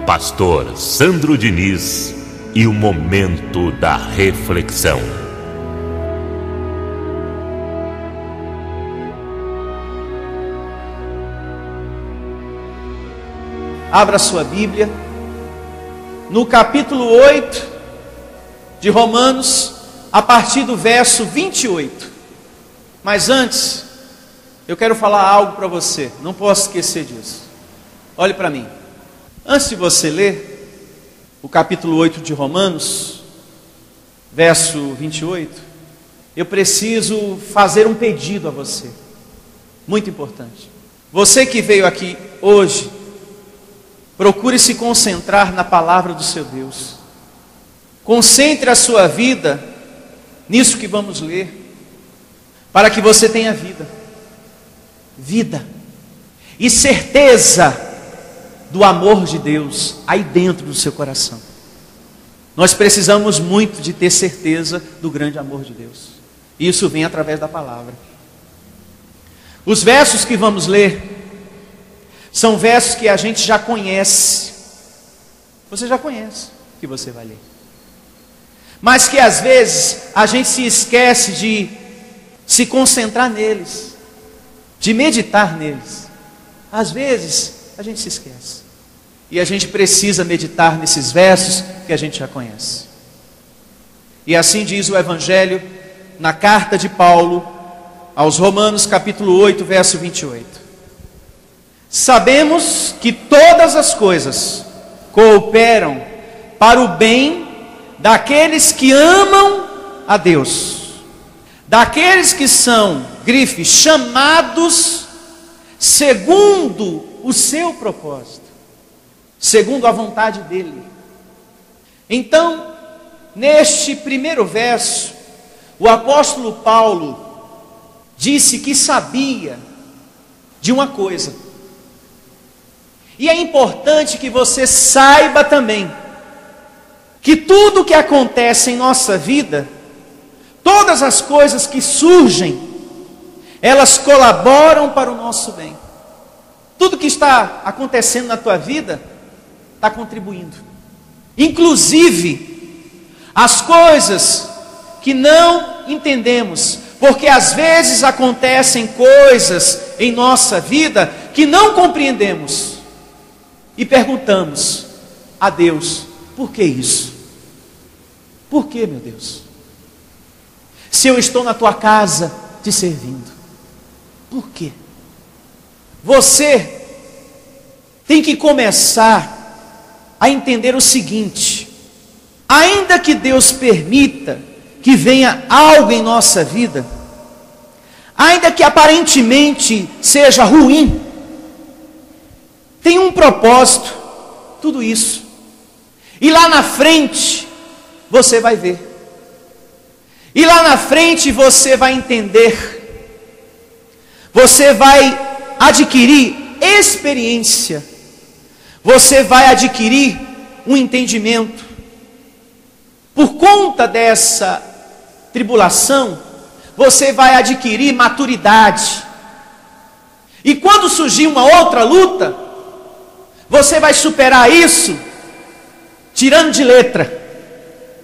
pastor Sandro Diniz e o momento da reflexão. Abra sua Bíblia no capítulo 8 de Romanos, a partir do verso 28. Mas antes, eu quero falar algo para você, não posso esquecer disso. Olhe para mim. Antes de você ler o capítulo 8 de Romanos, verso 28, eu preciso fazer um pedido a você, muito importante. Você que veio aqui hoje, procure se concentrar na palavra do seu Deus. Concentre a sua vida nisso que vamos ler, para que você tenha vida. Vida e certeza do amor de Deus aí dentro do seu coração. Nós precisamos muito de ter certeza do grande amor de Deus. E isso vem através da palavra. Os versos que vamos ler são versos que a gente já conhece. Você já conhece o que você vai ler. Mas que às vezes a gente se esquece de se concentrar neles, de meditar neles. Às vezes a gente se esquece. E a gente precisa meditar nesses versos que a gente já conhece. E assim diz o Evangelho na carta de Paulo aos Romanos, capítulo 8, verso 28. Sabemos que todas as coisas cooperam para o bem daqueles que amam a Deus, daqueles que são, grife, chamados segundo o seu propósito, segundo a vontade dele. Então, neste primeiro verso, o apóstolo Paulo disse que sabia de uma coisa. E é importante que você saiba também que tudo que acontece em nossa vida, todas as coisas que surgem, elas colaboram para o nosso bem. Tudo que está acontecendo na tua vida está contribuindo. Inclusive as coisas que não entendemos, porque às vezes acontecem coisas em nossa vida que não compreendemos. E perguntamos a Deus, por que isso? Por que, meu Deus? Se eu estou na tua casa te servindo, por quê? Você tem que começar a entender o seguinte: ainda que Deus permita que venha algo em nossa vida, ainda que aparentemente seja ruim, tem um propósito, tudo isso. E lá na frente, você vai ver. E lá na frente você vai entender. Você vai adquirir experiência. Você vai adquirir um entendimento. Por conta dessa tribulação, você vai adquirir maturidade. E quando surgir uma outra luta, você vai superar isso tirando de letra.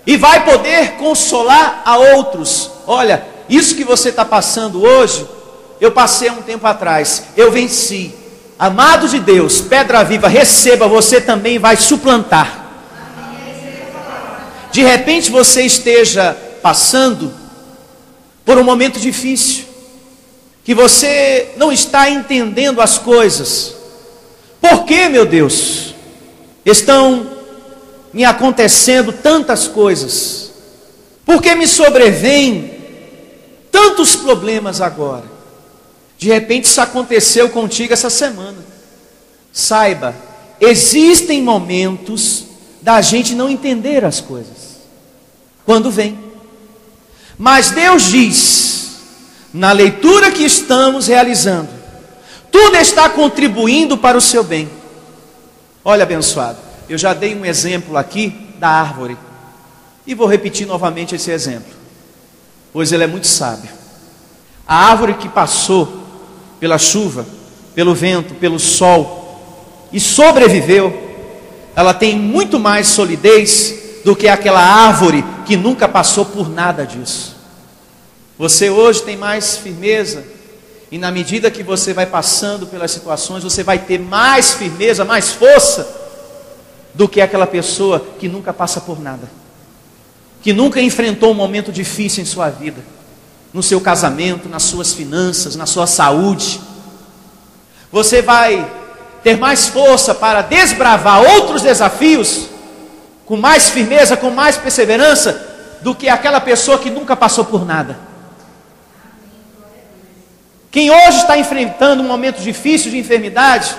E vai poder consolar a outros. Olha, isso que você está passando hoje, eu passei há um tempo atrás, eu venci. Amado de Deus, pedra viva, receba, você também vai suplantar. De repente você esteja passando por um momento difícil, que você não está entendendo as coisas. Por que, meu Deus, estão me acontecendo tantas coisas? Por que me sobrevêm tantos problemas agora? De repente isso aconteceu contigo essa semana. Saiba, existem momentos da gente não entender as coisas, quando vem. Mas Deus diz, na leitura que estamos realizando, tudo está contribuindo para o seu bem. Olha, abençoado, eu já dei um exemplo aqui da árvore, e vou repetir novamente esse exemplo, pois ele é muito sábio. A árvore que passou pela chuva, pelo vento, pelo sol, e sobreviveu, ela tem muito mais solidez do que aquela árvore que nunca passou por nada disso. Você hoje tem mais firmeza, e na medida que você vai passando pelas situações, você vai ter mais firmeza, mais força, do que aquela pessoa que nunca passa por nada, que nunca enfrentou um momento difícil em sua vida, no seu casamento, nas suas finanças, na sua saúde. Você vai ter mais força para desbravar outros desafios, com mais firmeza, com mais perseverança, do que aquela pessoa que nunca passou por nada. Quem hoje está enfrentando um momento difícil de enfermidade,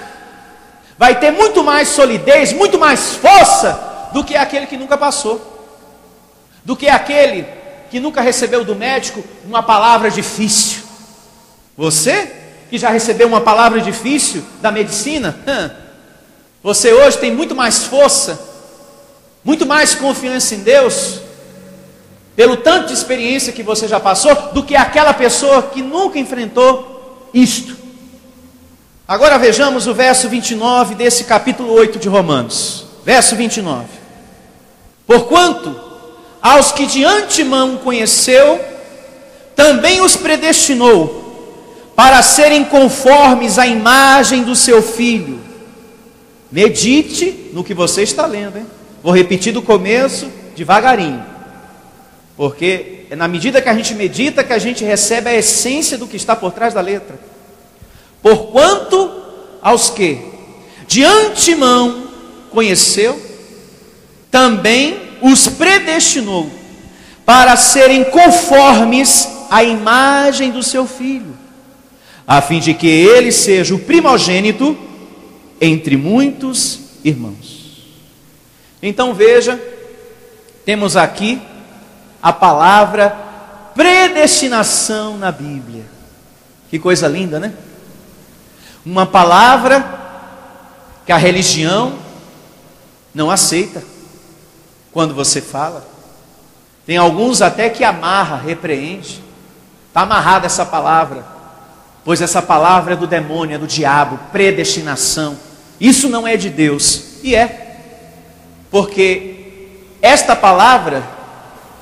vai ter muito mais solidez, muito mais força, do que aquele que nunca passou, do que aquele que nunca recebeu do médico uma palavra difícil. Você que já recebeu uma palavra difícil da medicina, você hoje tem muito mais força, muito mais confiança em Deus, pelo tanto de experiência que você já passou, do que aquela pessoa que nunca enfrentou isto. Agora vejamos o verso 29 desse capítulo 8 de Romanos. Verso 29. Porquanto aos que de antemão conheceu, também os predestinou, para serem conformes à imagem do seu Filho. Medite no que você está lendo, hein? Vou repetir do começo, devagarinho. Porque é na medida que a gente medita que a gente recebe a essência do que está por trás da letra. Porquanto aos que de antemão conheceu, também os predestinou, para serem conformes à imagem do seu Filho, a fim de que ele seja o primogênito entre muitos irmãos. Então veja, temos aqui a palavra predestinação na Bíblia. Que coisa linda, né? Uma palavra que a religião não aceita quando você fala. Tem alguns até que amarra, repreende. Está amarrada essa palavra, pois essa palavra é do demônio, é do diabo. Predestinação, isso não é de Deus. E é, porque esta palavra,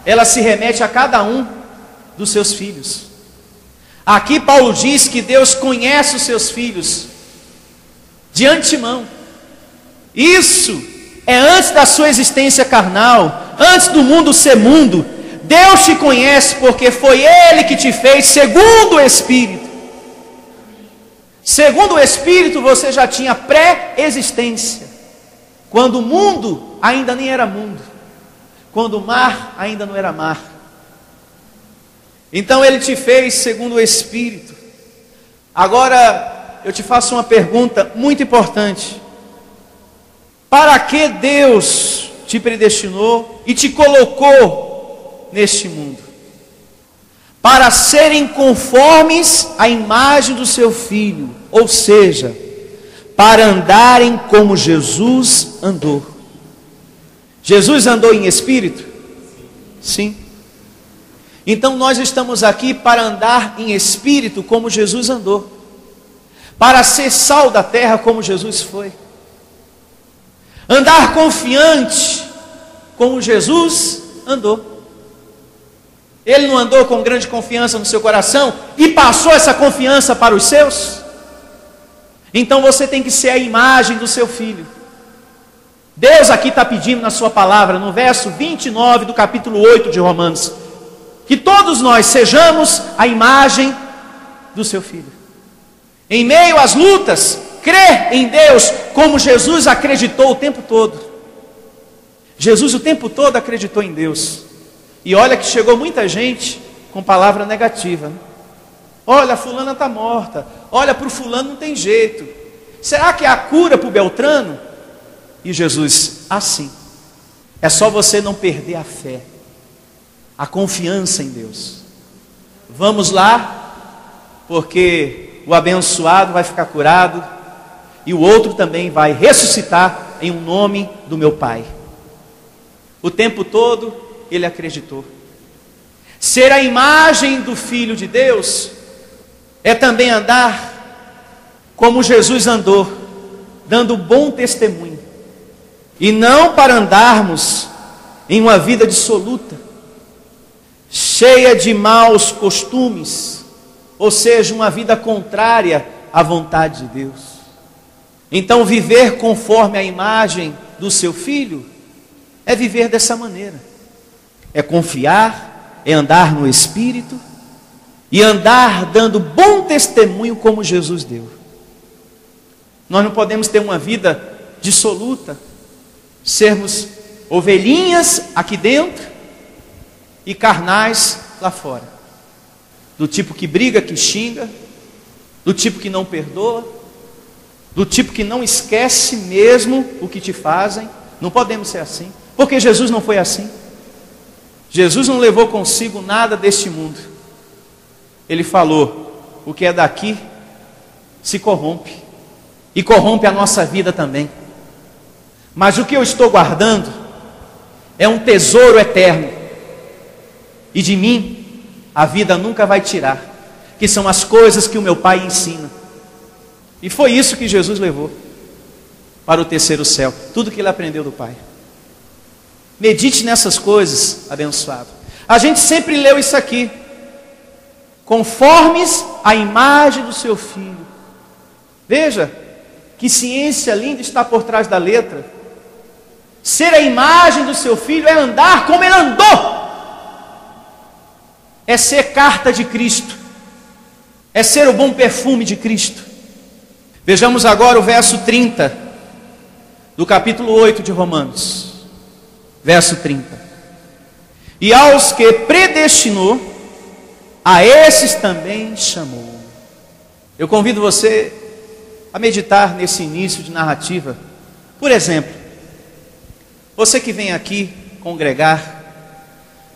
ela se remete a cada um dos seus filhos. Aqui Paulo diz que Deus conhece os seus filhos de antemão. Isso é antes da sua existência carnal, antes do mundo ser mundo. Deus te conhece porque foi Ele que te fez segundo o Espírito. Segundo o Espírito você já tinha pré-existência, quando o mundo ainda nem era mundo, quando o mar ainda não era mar. Então Ele te fez segundo o Espírito. Agora eu te faço uma pergunta muito importante. Para que Deus te predestinou e te colocou neste mundo? Para serem conformes à imagem do seu Filho, ou seja, para andarem como Jesus andou. Jesus andou em espírito? Sim. Então nós estamos aqui para andar em espírito como Jesus andou, para ser sal da terra como Jesus foi, andar confiante como Jesus andou. Ele não andou com grande confiança no seu coração e passou essa confiança para os seus? Então você tem que ser a imagem do seu Filho. Deus aqui está pedindo na sua palavra, no verso 29 do capítulo 8 de Romanos, que todos nós sejamos a imagem do seu Filho. Em meio às lutas, crer em Deus como Jesus acreditou o tempo todo. Jesus o tempo todo acreditou em Deus. E olha que chegou muita gente com palavra negativa, né? Olha, a fulana está morta. Olha, para o fulano não tem jeito. Será que é a cura para o Beltrano? E Jesus, assim, é só você não perder a fé, a confiança em Deus. Vamos lá, porque o abençoado vai ficar curado e o outro também vai ressuscitar em um nome do meu Pai. O tempo todo ele acreditou. Ser a imagem do Filho de Deus é também andar como Jesus andou, dando bom testemunho. e não para andarmos em uma vida dissoluta, cheia de maus costumes, ou seja, uma vida contrária à vontade de Deus. Então, viver conforme a imagem do seu filho é viver dessa maneira, é confiar, é andar no Espírito e andar dando bom testemunho como Jesus deu. Nós não podemos ter uma vida dissoluta, sermos ovelhinhas aqui dentro e carnais lá fora, do tipo que briga, que xinga, do tipo que não perdoa, do tipo que não esquece mesmo o que te fazem. Não podemos ser assim, porque Jesus não foi assim. Jesus não levou consigo nada deste mundo. Ele falou: o que é daqui se corrompe, e corrompe a nossa vida também. Mas o que eu estou guardando é um tesouro eterno, e de mim a vida nunca vai tirar, que são as coisas que o meu Pai ensina. E foi isso que Jesus levou para o terceiro céu, tudo que ele aprendeu do Pai. Medite nessas coisas, abençoado. A gente sempre leu isso aqui: conformes à imagem do seu filho. Veja que ciência linda está por trás da letra. Ser a imagem do seu filho é andar como ele andou, é ser carta de Cristo, é ser o bom perfume de Cristo. Vejamos agora o verso 30 do capítulo 8 de Romanos. Verso 30. E aos que predestinou, a esses também chamou. Eu convido você a meditar nesse início de narrativa. Por exemplo, você que vem aqui congregar,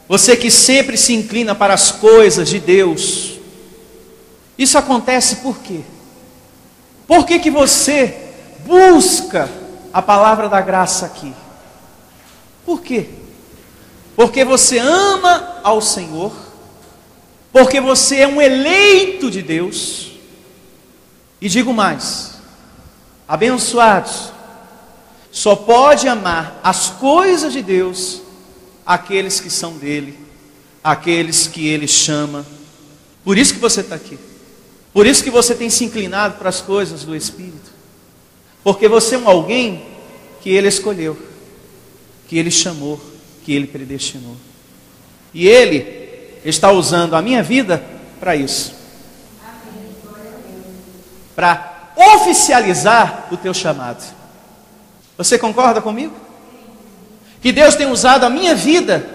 você que sempre se inclina para as coisas de Deus, isso acontece por quê? Por que você busca a palavra da graça aqui? Por quê? Porque você ama ao Senhor, porque você é um eleito de Deus. E digo mais: abençoados, só pode amar as coisas de Deus aqueles que são dele, aqueles que ele chama. Por isso que você está aqui, por isso que você tem se inclinado para as coisas do Espírito, porque você é um alguém que ele escolheu, que ele chamou, que ele predestinou, e ele está usando a minha vida para isso, para oficializar o teu chamado. Você concorda comigo? Que Deus tem usado a minha vida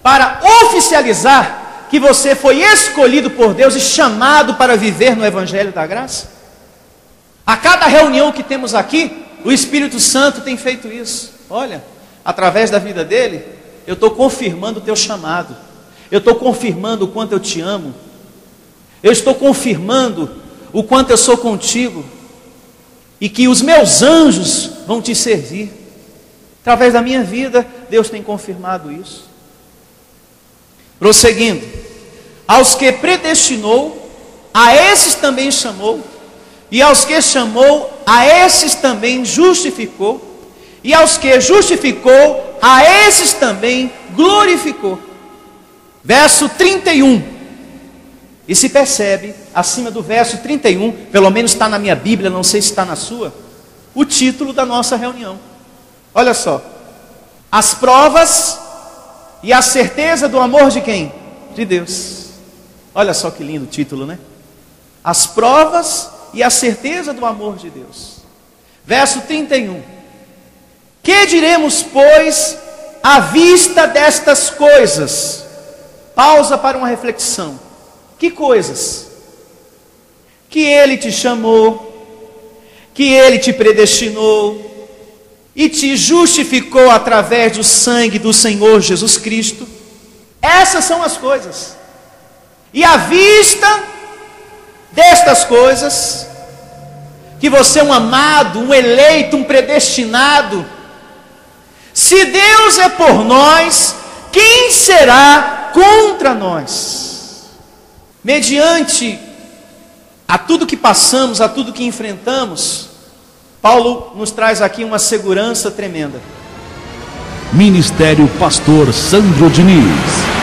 para oficializar que você foi escolhido por Deus e chamado para viver no Evangelho da Graça? A cada reunião que temos aqui, o Espírito Santo tem feito isso. Olha, através da vida dele, eu estou confirmando o teu chamado, eu estou confirmando o quanto eu te amo, eu estou confirmando o quanto eu sou contigo, e que os meus anjos vão te servir. Através da minha vida, Deus tem confirmado isso. Prosseguindo: aos que predestinou, a esses também chamou, e aos que chamou, a esses também justificou, e aos que justificou, a esses também glorificou. Verso 31. E se percebe, acima do verso 31, pelo menos está na minha Bíblia, não sei se está na sua, o título da nossa reunião. Olha só: as provas e a certeza do amor de quem? De Deus. Olha só que lindo o título, né? As provas e a certeza do amor de Deus. Verso 31. Que diremos, pois, à vista destas coisas? Pausa para uma reflexão. Que coisas? Que ele te chamou, que ele te predestinou e te justificou através do sangue do Senhor Jesus Cristo. Essas são as coisas. E à vista destas coisas, que você é um amado, um eleito, um predestinado, se Deus é por nós, quem será contra nós? Mediante a tudo que passamos, a tudo que enfrentamos, Paulo nos traz aqui uma segurança tremenda. Ministério Pastor Sandro Diniz.